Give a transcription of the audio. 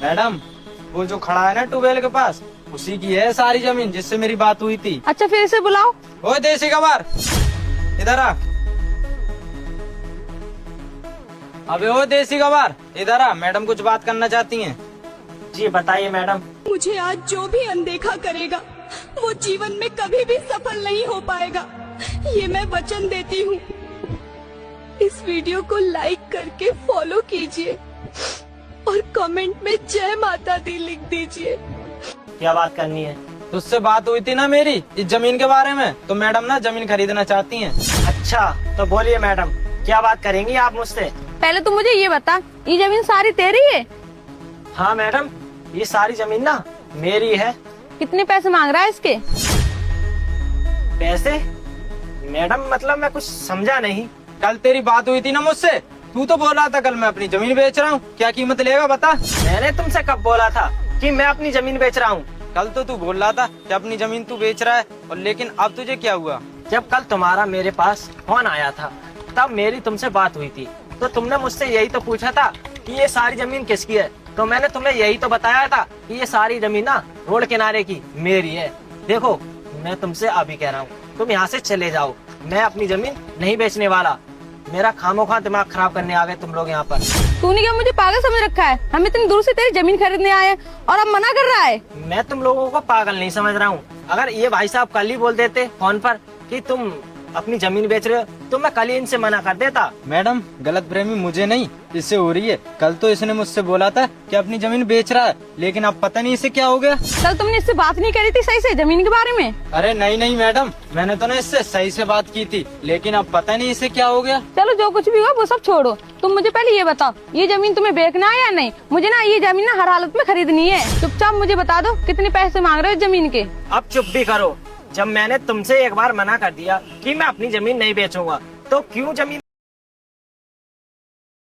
Madam, वो जो खड़ा है ना ट्यूबवेल के पास, उसी की है सारी जमीन जिससे मेरी बात हुई थी। अच्छा फिर इसे बुलाओ। ओए देसी गवार, इधर आ। अबे ओ देसी गवार, इधर आ, मैडम कुछ बात करना चाहती हैं। जी बताइए मैडम। मुझे आज जो भी अनदेखा करेगा वो जीवन में कभी भी सफल नहीं हो पाएगा, ये मैं वचन देती हूँ। इस वीडियो को लाइक करके फॉलो कीजिए और कमेंट में जय माता दी लिख दीजिए। क्या बात करनी है? तुझसे बात हुई थी ना मेरी इस जमीन के बारे में, तो मैडम ना जमीन खरीदना चाहती हैं। अच्छा तो बोलिए मैडम, क्या बात करेंगी आप मुझसे? पहले तू मुझे ये बता, ये जमीन सारी तेरी है? हाँ मैडम, ये सारी जमीन ना मेरी है। कितने पैसे मांग रहा है इसके? पैसे? मैडम मतलब मैं कुछ समझा नहीं। कल तेरी बात हुई थी ना मुझसे, तू तो बोल रहा था कल मैं अपनी जमीन बेच रहा हूँ, क्या कीमत लेगा बता। मैंने तुमसे कब बोला था कि मैं अपनी जमीन बेच रहा हूँ? कल तो तू बोल रहा था कि अपनी जमीन तू बेच रहा है, और लेकिन अब तुझे क्या हुआ? जब कल तुम्हारा मेरे पास फोन आया था तब मेरी तुमसे बात हुई थी, तो तुमने मुझसे यही तो पूछा था कि ये सारी जमीन किसकी है, तो मैंने तुम्हें यही तो बताया था कि ये सारी जमीन ना रोड किनारे की मेरी है। देखो मैं तुमसे अभी कह रहा हूँ, तुम यहाँ से चले जाओ, मैं अपनी जमीन नहीं बेचने वाला। मेरा खामोखा दिमाग खराब करने आ गए तुम लोग यहाँ पर। तूने क्या मुझे पागल समझ रखा है? हम इतनी दूर से तेरी जमीन खरीदने आए हैं और अब मना कर रहा है। मैं तुम लोगों को पागल नहीं समझ रहा हूँ। अगर ये भाई साहब कल ही बोल देते फोन पर कि तुम अपनी जमीन बेच रहे हो तो मैं कल ही इनसे मना कर देता। मैडम गलतफहमी मुझे नहीं, इससे हो रही है। कल तो इसने मुझसे बोला था कि अपनी जमीन बेच रहा है, लेकिन अब पता नहीं इसे क्या हो गया। कल तुमने इससे बात नहीं करी थी सही से जमीन के बारे में? अरे नहीं नहीं मैडम, मैंने तो ना इससे सही से बात की थी, लेकिन अब पता नहीं इसे क्या हो गया। चलो जो कुछ भी हुआ वो सब छोड़ो, तुम मुझे पहले ये बताओ, ये जमीन तुम्हें बेचना है या नहीं? मुझे ना ये जमीन ना हर हालत में खरीदनी है। चुपचाप मुझे बता दो कितने पैसे मांग रहे हो इस जमीन के। अब चुप भी करो। जब मैंने तुमसे एक बार मना कर दिया कि मैं अपनी जमीन नहीं बेचूंगा, तो क्यों जमीन